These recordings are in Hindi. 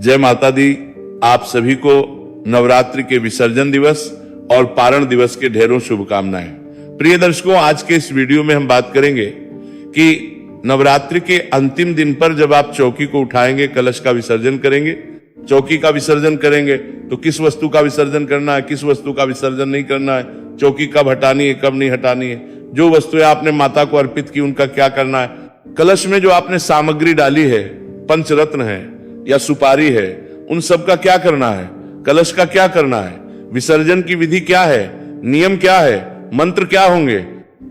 जय माता दी। आप सभी को नवरात्रि के विसर्जन दिवस और पारण दिवस के ढेरों शुभकामनाएं। प्रिय दर्शकों, आज के इस वीडियो में हम बात करेंगे कि नवरात्रि के अंतिम दिन पर जब आप चौकी को उठाएंगे, कलश का विसर्जन करेंगे, चौकी का विसर्जन करेंगे तो किस वस्तु का विसर्जन करना है, किस वस्तु का विसर्जन नहीं करना है, चौकी कब हटानी है, कब नहीं हटानी है, जो वस्तुएं आपने माता को अर्पित की उनका क्या करना है, कलश में जो आपने सामग्री डाली है, पंचरत्न है या सुपारी है, उन सब का क्या करना है, कलश का क्या करना है, विसर्जन की विधि क्या है, नियम क्या है, मंत्र क्या होंगे,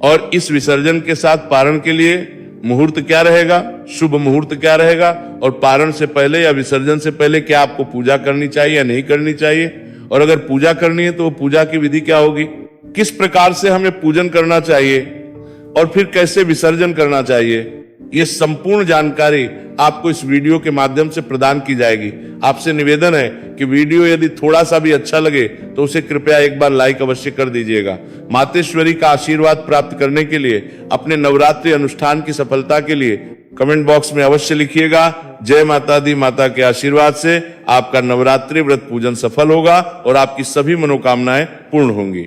और इस विसर्जन के साथ पारण के लिए मुहूर्त क्या रहेगा, शुभ मुहूर्त क्या रहेगा, और पारण से पहले या विसर्जन से पहले क्या आपको पूजा करनी चाहिए या नहीं करनी चाहिए, और अगर पूजा करनी है तो वो पूजा की विधि क्या होगी, किस प्रकार से हमें पूजन करना चाहिए और फिर कैसे विसर्जन करना चाहिए, ये संपूर्ण जानकारी आपको इस वीडियो के माध्यम से प्रदान की जाएगी। आपसे निवेदन है कि वीडियो यदि थोड़ा सा भी अच्छा लगे तो उसे कृपया एक बार लाइक अवश्य कर दीजिएगा। मातेश्वरी का आशीर्वाद प्राप्त करने के लिए, अपने नवरात्रि अनुष्ठान की सफलता के लिए कमेंट बॉक्स में अवश्य लिखिएगा, जय माता दी। माता के आशीर्वाद से आपका नवरात्रि व्रत पूजन सफल होगा और आपकी सभी मनोकामनाएं पूर्ण होंगी।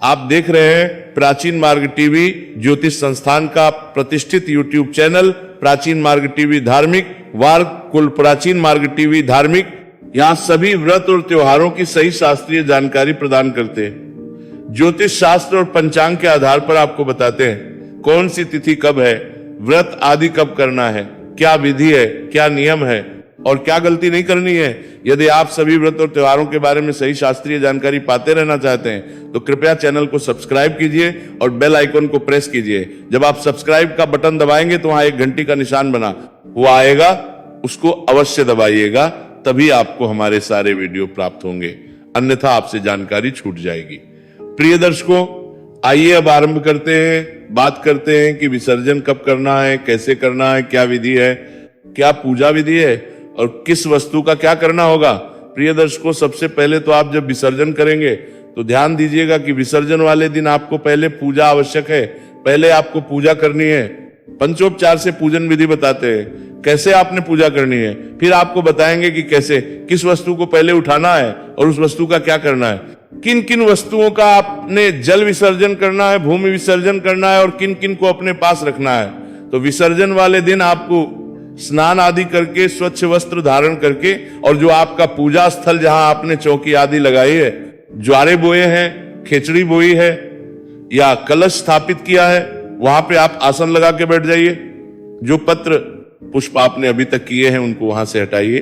आप देख रहे हैं प्राचीन मार्ग टीवी, ज्योतिष संस्थान का प्रतिष्ठित यूट्यूब चैनल प्राचीन मार्ग टीवी धार्मिक, वार कुल प्राचीन मार्ग टीवी धार्मिक। यहाँ सभी व्रत और त्योहारों की सही शास्त्रीय जानकारी प्रदान करते हैं। ज्योतिष शास्त्र और पंचांग के आधार पर आपको बताते हैं कौन सी तिथि कब है, व्रत आदि कब करना है, क्या विधि है, क्या नियम है और क्या गलती नहीं करनी है। यदि आप सभी व्रत और त्योहारों के बारे में सही शास्त्रीय जानकारी पाते रहना चाहते हैं तो कृपया चैनल को सब्सक्राइब कीजिए और बेल आइकन को प्रेस कीजिए। जब आप सब्सक्राइब का बटन दबाएंगे तो वहां एक घंटी का निशान बना हुआ आएगा, उसको अवश्य दबाइएगा, तभी आपको हमारे सारे वीडियो प्राप्त होंगे, अन्यथा आपसे जानकारी छूट जाएगी। प्रिय दर्शकों, आइए अब आरंभ करते हैं, बात करते हैं कि विसर्जन कब करना है, कैसे करना है, क्या विधि है, क्या पूजा विधि है और किस वस्तु का क्या करना होगा। प्रिय दर्शकों, सबसे पहले तो आप जब विसर्जन करेंगे तो ध्यान दीजिएगा कि विसर्जन वाले दिन आपको पहले पूजा आवश्यक है, पहले आपको पूजा करनी है। पंचोपचार से पूजन विधि बताते हैं कैसे आपने पूजा करनी है, फिर आपको बताएंगे कि कैसे, किस वस्तु को पहले उठाना है और उस वस्तु का क्या करना है, किन किन वस्तुओं का आपने जल विसर्जन करना है, भूमि विसर्जन करना है और किन किन को अपने पास रखना है। तो विसर्जन वाले दिन आपको स्नान आदि करके, स्वच्छ वस्त्र धारण करके, और जो आपका पूजा स्थल जहां आपने चौकी आदि लगाई है, ज्वारे बोए हैं, खिचड़ी बोई है या कलश स्थापित किया है, वहां पे आप आसन लगा के बैठ जाइए। जो पत्र पुष्प आपने अभी तक किए हैं उनको वहां से हटाइए।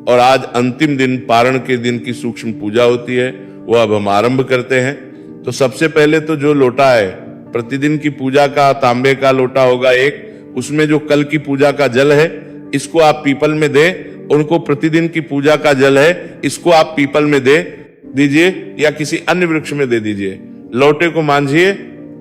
और आज अंतिम दिन, पारण के दिन की सूक्ष्म पूजा होती है, वो अब हम आरंभ करते हैं। तो सबसे पहले तो जो लोटा है, प्रतिदिन की पूजा का तांबे का लोटा होगा एक, उसमें जो कल की पूजा का जल है इसको आप पीपल में दे, उनको प्रतिदिन की पूजा का जल है इसको आप पीपल में दे दीजिए या किसी अन्य वृक्ष में दे दीजिए। लोटे को मांझिए,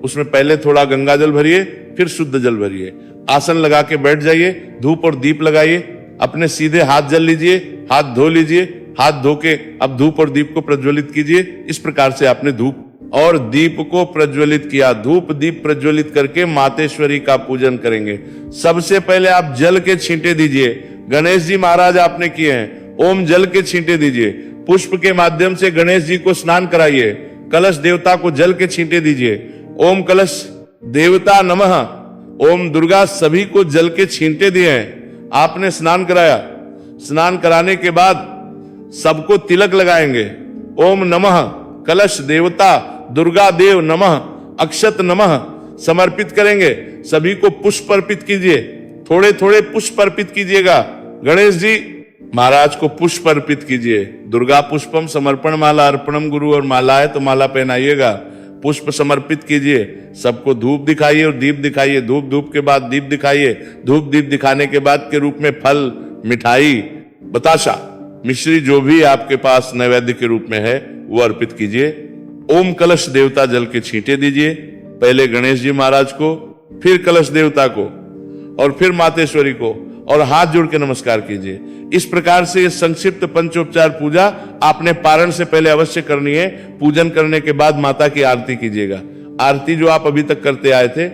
उसमें पहले थोड़ा गंगा जल भरिए, फिर शुद्ध जल भरिए, आसन लगा के बैठ जाइए, धूप और दीप लगाइए, अपने सीधे हाथ जल लीजिए, हाथ धो लीजिए, हाथ धो के अब धूप और दीप को प्रज्वलित कीजिए। इस प्रकार से आपने धूप और दीप को प्रज्वलित किया, धूप दीप प्रज्वलित करके मातेश्वरी का पूजन करेंगे। सबसे पहले आप जल के छींटे दीजिए, गणेश जी महाराज आपने किए हैं, ओम जल के छींटे दीजिए, पुष्प के माध्यम से गणेश जी को स्नान कराइए, कलश देवता को जल के छींटे दीजिए, ओम कलश देवता नमः, ओम दुर्गा, सभी को जल के छींटे दिए हैं, आपने स्नान कराया। स्नान कराने के बाद सबको तिलक लगाएंगे, ओम नमः कलश देवता दुर्गा देव नमः, अक्षत नमः समर्पित करेंगे। सभी को पुष्प अर्पित कीजिए, थोड़े थोड़े पुष्प अर्पित कीजिएगा। गणेश जी महाराज को पुष्प अर्पित कीजिए, दुर्गा पुष्पम समर्पण माला अर्पणम गुरु, और माला है तो माला पहनाइएगा, पुष्प समर्पित कीजिए। सबको धूप दिखाइए और दीप दिखाइए, धूप धूप के बाद दीप दिखाइए, धूप दीप दिखाने के बाद के रूप में फल, मिठाई, बताशा, मिश्री, जो भी आपके पास नैवेद्य के रूप में है वो अर्पित कीजिए। ओम कलश देवता जल के छींटे दीजिए, पहले गणेश जी महाराज को, फिर कलश देवता को और फिर मातेश्वरी को, और हाथ जोड़ के नमस्कार कीजिए। इस प्रकार से ये संक्षिप्त पंचोपचार पूजा आपने पारण से पहले अवश्य करनी है। पूजन करने के बाद माता की आरती कीजिएगा। आरती जो आप अभी तक करते आए थे,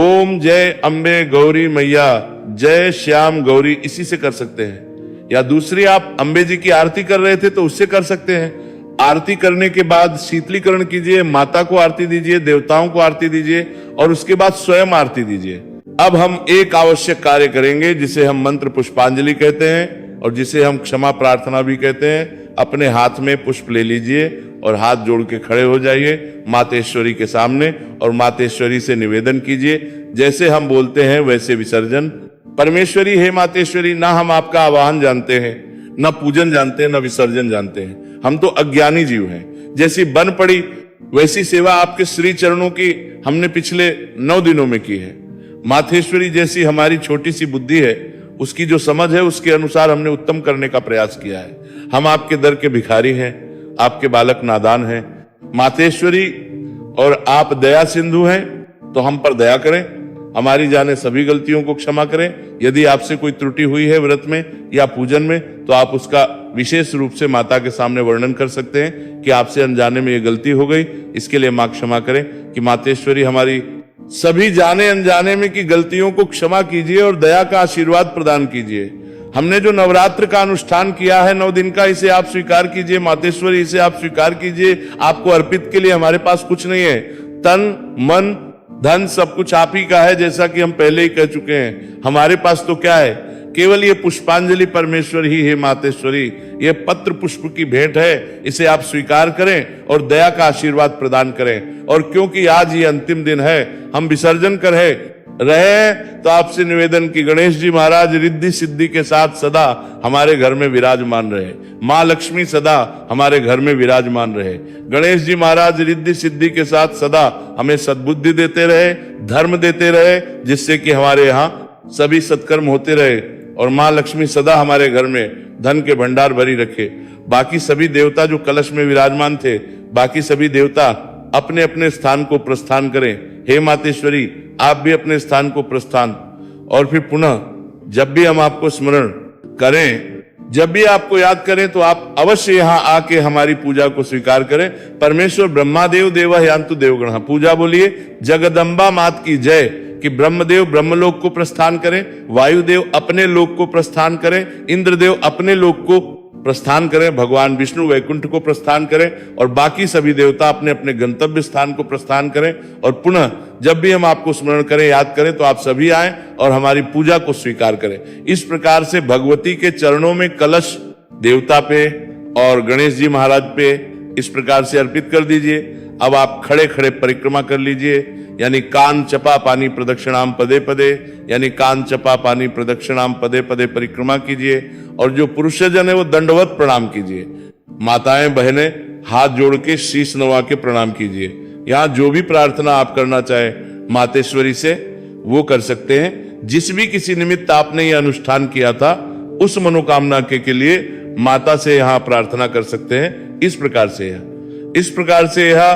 ओम जय अम्बे गौरी मैया, जय श्याम गौरी, इसी से कर सकते हैं। या दूसरी आप अम्बे जी की आरती कर रहे थे तो उससे कर सकते हैं। आरती करने के बाद शीतलीकरण कीजिए, माता को आरती दीजिए, देवताओं को आरती दीजिए और उसके बाद स्वयं आरती दीजिए। अब हम एक आवश्यक कार्य करेंगे जिसे हम मंत्र पुष्पांजलि कहते हैं और जिसे हम क्षमा प्रार्थना भी कहते हैं। अपने हाथ में पुष्प ले लीजिए और हाथ जोड़ के खड़े हो जाइए मातेश्वरी के सामने और मातेश्वरी से निवेदन कीजिए, जैसे हम बोलते हैं वैसे विसर्जन। परमेश्वरी हे मातेश्वरी, ना हम आपका आवाहन जानते हैं, ना पूजन जानते हैं, ना विसर्जन जानते हैं। हम तो अज्ञानी जीव हैं। जैसी बन पड़ी वैसी सेवा आपके श्री चरणों की हमने पिछले 9 दिनों में की है। मातेश्वरी जैसी हमारी छोटी सी बुद्धि है, उसकी जो समझ है उसके अनुसार हमने उत्तम करने का प्रयास किया है। हम आपके दर के भिखारी हैं, आपके बालक नादान हैं मातेश्वरी, और आप दया सिंधु हैं तो हम पर दया करें, हमारी जाने सभी गलतियों को क्षमा करें। यदि आपसे कोई त्रुटि हुई है व्रत में या पूजन में तो आप उसका विशेष रूप से माता के सामने वर्णन कर सकते हैं कि आपसे अनजाने में ये गलती हो गई, इसके लिए मां क्षमा करें। कि मातेश्वरी हमारी सभी जाने अनजाने में की गलतियों को क्षमा कीजिए और दया का आशीर्वाद प्रदान कीजिए। हमने जो नवरात्र का अनुष्ठान किया है 9 दिन का, इसे आप स्वीकार कीजिए मातेश्वरी, इसे आप स्वीकार कीजिए। आपको अर्पित के लिए हमारे पास कुछ नहीं है, तन मन धन सब कुछ आप ही का है, जैसा कि हम पहले ही कह चुके हैं। हमारे पास तो क्या है, केवल ये पुष्पांजलि परमेश्वर ही है मातेश्वरी। ये पत्र पुष्प की भेंट है, इसे आप स्वीकार करें और दया का आशीर्वाद प्रदान करें। और क्योंकि आज ये अंतिम दिन है, हम विसर्जन कर रहे तो आपसे निवेदन की गणेश जी महाराज रिद्धि सिद्धि के साथ सदा हमारे घर में विराजमान रहे। माँ लक्ष्मी सदा हमारे घर में विराजमान रहे। गणेश जी महाराज रिद्धि सिद्धि के साथ सदा हमें सद्बुद्धि देते रहे, धर्म देते रहे, जिससे कि हमारे यहाँ सभी सत्कर्म होते रहे। और माँ लक्ष्मी सदा हमारे घर में धन के भंडार भरी रखे। बाकी सभी देवता जो कलश में विराजमान थे, बाकी सभी देवता अपने अपने स्थान को प्रस्थान करें। हे मातेश्वरी, आप भी अपने स्थान को प्रस्थान। और फिर पुनः जब भी हम आपको स्मरण करें, जब भी आपको याद करें तो आप अवश्य यहाँ आके हमारी पूजा को स्वीकार करें। परमेश्वर ब्रह्मादेव देव यान्तु देवगण, पूजा बोलिए जगदम्बा मात की जय। कि ब्रह्मदेव ब्रह्मलोक को प्रस्थान करें, वायुदेव अपने लोक को प्रस्थान करें, इंद्रदेव अपने लोक को प्रस्थान करें, भगवान विष्णु वैकुंठ को प्रस्थान करें और बाकी सभी देवता अपने अपने गंतव्य स्थान को प्रस्थान करें। और पुनः जब भी हम आपको स्मरण करें, याद करें तो आप सभी आएं और हमारी पूजा को स्वीकार करें। इस प्रकार से भगवती के चरणों में कलश देवता पे और गणेश जी महाराज पे इस प्रकार से अर्पित कर दीजिए। अब आप खड़े खड़े परिक्रमा कर लीजिए, यानी कान चपा पानी प्रदक्षिणाम पदे पदे, यानी कान चपा पानी प्रदक्षिणाम पदे पदे परिक्रमा कीजिए। और जो पुरुषजन है वो दंडवत प्रणाम कीजिए। माताएं बहनें हाथ जोड़ के शीश नवा के प्रणाम कीजिए। यहाँ जो भी प्रार्थना आप करना चाहे मातेश्वरी से वो कर सकते हैं। जिस भी किसी निमित्त आपने ये अनुष्ठान किया था उस मनोकामना के लिए माता से यहाँ प्रार्थना कर सकते हैं। इस प्रकार से यह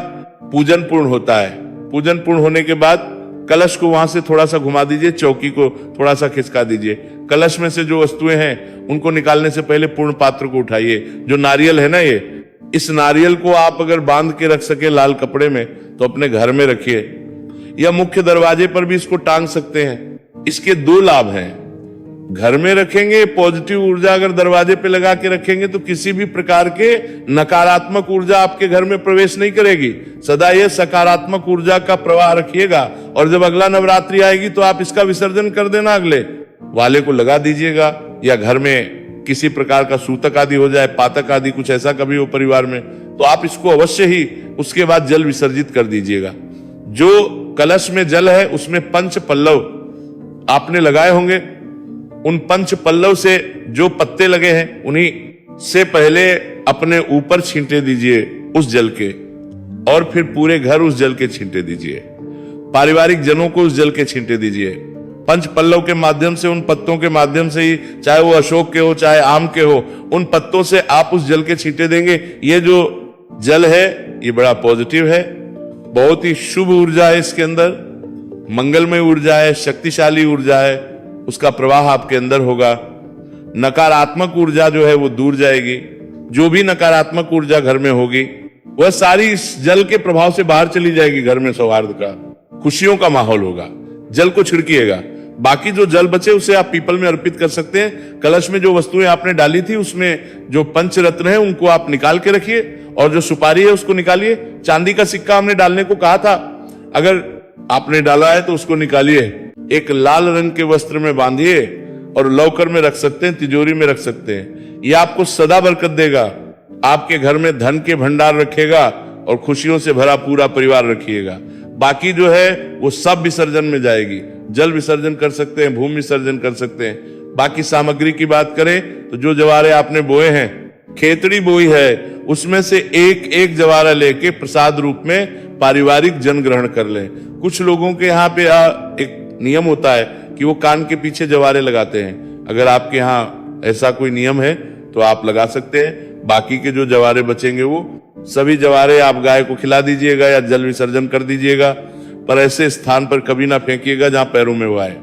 पूजन पूर्ण होता है। पूजन पूर्ण होने के बाद कलश को वहां से थोड़ा सा घुमा दीजिए, चौकी को थोड़ा सा खिसका दीजिए। कलश में से जो वस्तुएं हैं उनको निकालने से पहले पूर्ण पात्र को उठाइए। जो नारियल है ना, ये इस नारियल को आप अगर बांध के रख सके लाल कपड़े में तो अपने घर में रखिए, या मुख्य दरवाजे पर भी इसको टांग सकते हैं। इसके 2 लाभ हैं। घर में रखेंगे पॉजिटिव ऊर्जा, अगर दरवाजे पे लगा के रखेंगे तो किसी भी प्रकार के नकारात्मक ऊर्जा आपके घर में प्रवेश नहीं करेगी। सदा ये सकारात्मक ऊर्जा का प्रवाह रखिएगा। और जब अगला नवरात्रि आएगी तो आप इसका विसर्जन कर देना, अगले वाले को लगा दीजिएगा। या घर में किसी प्रकार का सूतक आदि हो जाए, पातक आदि कुछ ऐसा कभी हो परिवार में, तो आप इसको अवश्य ही उसके बाद जल विसर्जित कर दीजिएगा। जो कलश में जल है उसमें 5 पल्लव आपने लगाए होंगे, उन 5 पल्लव से जो पत्ते लगे हैं उन्हीं से पहले अपने ऊपर छींटे दीजिए उस जल के, और फिर पूरे घर उस जल के छींटे दीजिए। पारिवारिक जनों को उस जल के छींटे दीजिए। 5 पल्लव के माध्यम से, उन पत्तों के माध्यम से ही, चाहे वो अशोक के हो चाहे आम के हो, उन पत्तों से आप उस जल के छींटे देंगे। ये जो जल है ये बड़ा पॉजिटिव है, बहुत ही शुभ ऊर्जा है, इसके अंदर मंगलमय ऊर्जा है, शक्तिशाली ऊर्जा है, उसका प्रवाह आपके अंदर होगा। नकारात्मक ऊर्जा जो है वो दूर जाएगी। जो भी नकारात्मक ऊर्जा घर में होगी वह सारी इस जल के प्रभाव से बाहर चली जाएगी। घर में सौहार्द का, खुशियों का माहौल होगा। जल को छिड़किएगा, बाकी जो जल बचे उसे आप पीपल में अर्पित कर सकते हैं। कलश में जो वस्तुएं आपने डाली थी उसमें जो पंचरत्न है उनको आप निकाल के रखिए, और जो सुपारी है उसको निकालिए। चांदी का सिक्का हमने डालने को कहा था, अगर आपने डाला है तो उसको निकालिए, एक लाल रंग के वस्त्र में बांधिए और लॉकर में रख सकते हैं, तिजोरी में रख सकते हैं। यह आपको सदा बरकत देगा, आपके घर में धन के भंडार रखेगा और खुशियों से भरा पूरा परिवार रखिएगा। बाकी जो है वो सब विसर्जन में जाएगी। जल विसर्जन कर सकते हैं, भूमि विसर्जन कर सकते हैं। बाकी सामग्री की बात करें तो जो जवारे आपने बोए हैं, खेतड़ी बोई है, उसमें से एक एक जवारा लेके प्रसाद रूप में पारिवारिक जन ग्रहण कर लें। कुछ लोगों के यहाँ पे एक नियम होता है कि वो कान के पीछे जवारे लगाते हैं। अगर आपके यहाँ ऐसा कोई नियम है तो आप लगा सकते हैं। बाकी के जो जवारे बचेंगे वो सभी जवारे आप गाय को खिला दीजिएगा या जल विसर्जन कर दीजिएगा, पर ऐसे स्थान पर कभी ना फेंकिएगा जहां पैरों में वो आए,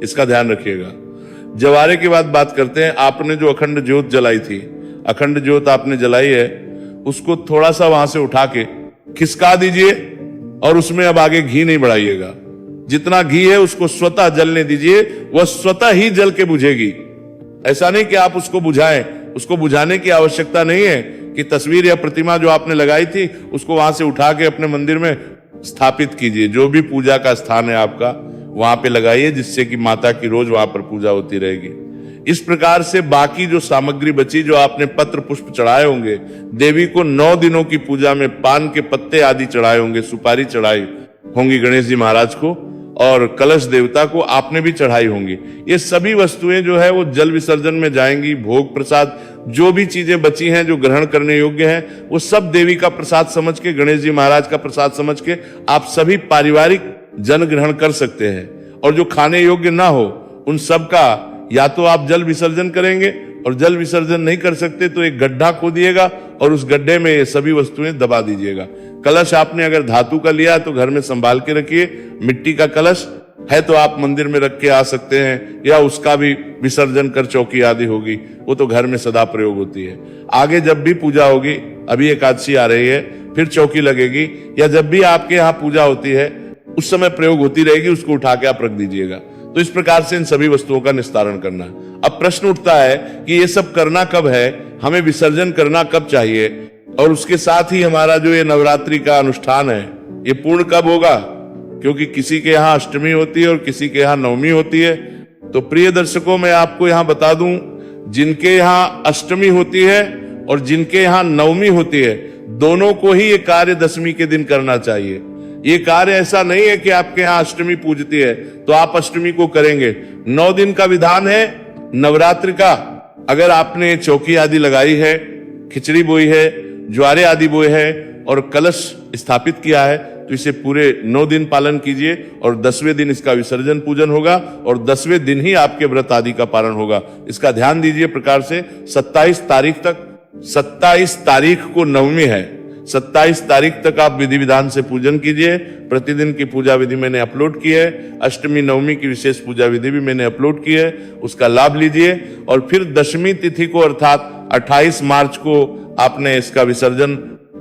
इसका ध्यान रखिएगा। जवारे की बात करते हैं। आपने जो अखंड ज्योत जलाई थी, अखंड ज्योत आपने जलाई है, उसको थोड़ा सा वहां से उठा के खिसका दीजिए और उसमें अब आगे घी नहीं बढ़ाइएगा। जितना घी है उसको स्वतः जलने दीजिए, वह स्वतः ही जल के बुझेगी। ऐसा नहीं कि आप उसको बुझाएं, उसको बुझाने की आवश्यकता नहीं है कि तस्वीर या प्रतिमा जो आपने लगाई थी उसको वहां से उठा के अपने मंदिर में स्थापित कीजिए। जो भी पूजा का स्थान है आपका वहां पे लगाइए, जिससे कि माता की रोज वहां पर पूजा होती रहेगी। इस प्रकार से बाकी जो सामग्री बची, जो आपने पत्र पुष्प चढ़ाए होंगे, देवी को 9 दिनों की पूजा में पान के पत्ते आदि चढ़ाए होंगे, सुपारी चढ़ाई होंगी गणेश जी महाराज को, और कलश देवता को आपने भी चढ़ाई होंगी। ये सभी वस्तुएं जो है वो जल विसर्जन में जाएंगी। भोग प्रसाद जो भी चीजें बची हैं जो ग्रहण करने योग्य हैं, वो सब देवी का प्रसाद समझ के, गणेश जी महाराज का प्रसाद समझ के आप सभी पारिवारिक जन ग्रहण कर सकते हैं। और जो खाने योग्य ना हो उन सब का या तो आप जल विसर्जन करेंगे, और जल विसर्जन नहीं कर सकते तो एक गड्ढा खोदिएगा और उस गड्ढे में ये सभी वस्तुएं दबा दीजिएगा। कलश आपने अगर धातु का लिया तो घर में संभाल के रखिए। मिट्टी का कलश है तो आप मंदिर में रख के आ सकते हैं, या उसका भी विसर्जन कर चौकी आदि होगी, वो तो घर में सदा प्रयोग होती है। आगे जब भी पूजा होगी, अभी एकादशी आ रही है, फिर चौकी लगेगी, या जब भी आपके यहाँ पूजा होती है उस समय प्रयोग होती रहेगी, उसको उठा के आप रख दीजिएगा। तो इस प्रकार से इन सभी वस्तुओं का निस्तारण करना। अब प्रश्न उठता है कि ये सब करना कब है, हमें विसर्जन करना कब चाहिए, और उसके साथ ही हमारा जो ये नवरात्रि का अनुष्ठान है ये पूर्ण कब होगा, क्योंकि किसी के यहाँ अष्टमी होती है और किसी के यहाँ नवमी होती है। तो प्रिय दर्शकों, मैं आपको यहाँ बता दूं, जिनके यहाँ अष्टमी होती है और जिनके यहाँ नवमी होती है, दोनों को ही ये कार्य दशमी के दिन करना चाहिए। ये कार्य ऐसा नहीं है कि आपके यहाँ अष्टमी पूजती है तो आप अष्टमी को करेंगे। 9 दिन का विधान है नवरात्रि का। अगर आपने चौकी आदि लगाई है, खिचड़ी बोई है, ज्वारे आदि बोए है और कलश स्थापित किया है, तो इसे पूरे 9 दिन पालन कीजिए, और 10वें दिन इसका विसर्जन पूजन होगा, और 10वें दिन ही आपके व्रत आदि का पालन होगा। इसका ध्यान दीजिए प्रकार से। 27 तारीख तक, 27 तारीख को नवमी है, 27 तारीख तक आप विधि विधान से पूजन कीजिए। प्रतिदिन की पूजा विधि मैंने अपलोड की है, अष्टमी नवमी की विशेष पूजा विधि भी मैंने अपलोड की है, उसका लाभ लीजिए। और फिर दशमी तिथि को अर्थात 28 मार्च को आपने इसका विसर्जन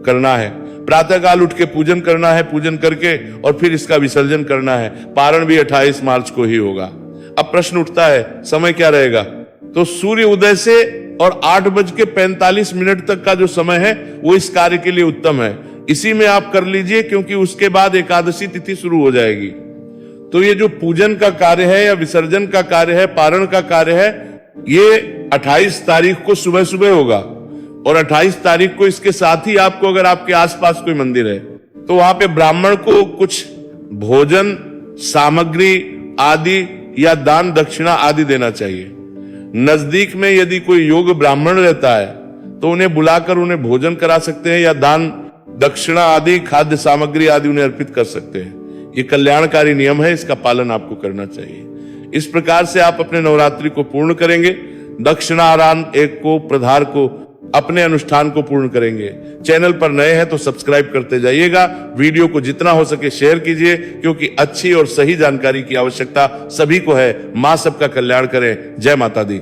करना है। प्रातःकाल उठ के पूजन करना है, पूजन करके और फिर इसका विसर्जन करना है। पारण भी 28 मार्च को ही होगा। अब प्रश्न उठता है समय क्या रहेगा, तो सूर्य उदय से और 8:45 तक का जो समय है वो इस कार्य के लिए उत्तम है। इसी में आप कर लीजिए, क्योंकि उसके बाद एकादशी तिथि शुरू हो जाएगी। तो ये जो पूजन का कार्य है या विसर्जन का कार्य है, पारण का कार्य है, ये 28 तारीख को सुबह सुबह होगा। और 28 तारीख को इसके साथ ही आपको, अगर आपके आसपास कोई मंदिर है तो वहां पे ब्राह्मण को कुछ भोजन सामग्री आदि या दान दक्षिणा आदि देना चाहिए। नजदीक में यदि कोई योग्य ब्राह्मण रहता है तो उन्हें बुलाकर उन्हें भोजन करा सकते हैं, या दान दक्षिणा आदि खाद्य सामग्री आदि उन्हें अर्पित कर सकते हैं। ये कल्याणकारी नियम है, इसका पालन आपको करना चाहिए। इस प्रकार से आप अपने नवरात्रि को पूर्ण करेंगे। दक्षिणारान एक को प्रधार को अपने अनुष्ठान को पूर्ण करेंगे। चैनल पर नए हैं तो सब्सक्राइब करते जाइएगा। वीडियो को जितना हो सके शेयर कीजिए, क्योंकि अच्छी और सही जानकारी की आवश्यकता सभी को है। मां सबका कल्याण करें। जय माता दी।